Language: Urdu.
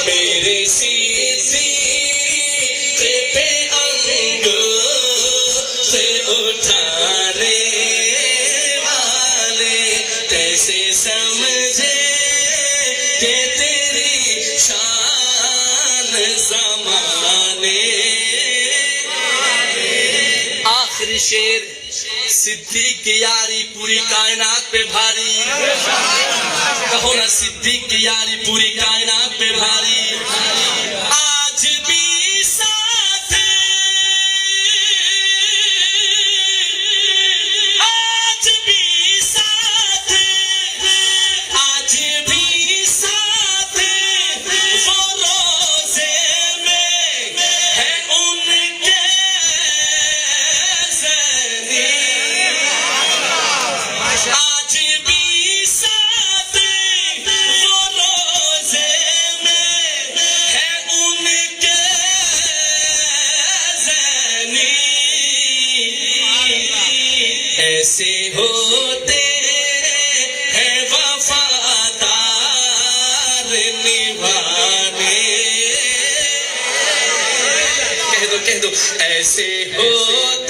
میرے صدیق پہ انگشت اٹھانے والے کیسے سمجھے کہ تیری شان زمانے. آخری شعر. صدیق کی یاری پوری کائنات پہ بھاری. کہو نا صدیق کی یاری پوری کائنات پہ بھاری. آج بھی ساتھ آج بھی ساتھ آج بھی ساتھ وہ روزے میں ہے ان کے زینی. آج بھی ساتھ وہ روزے میں ہے ان کے زینی. ایسے ہوتے ہیں وفادار نبھانے. کہہ دو ایسے ہوتے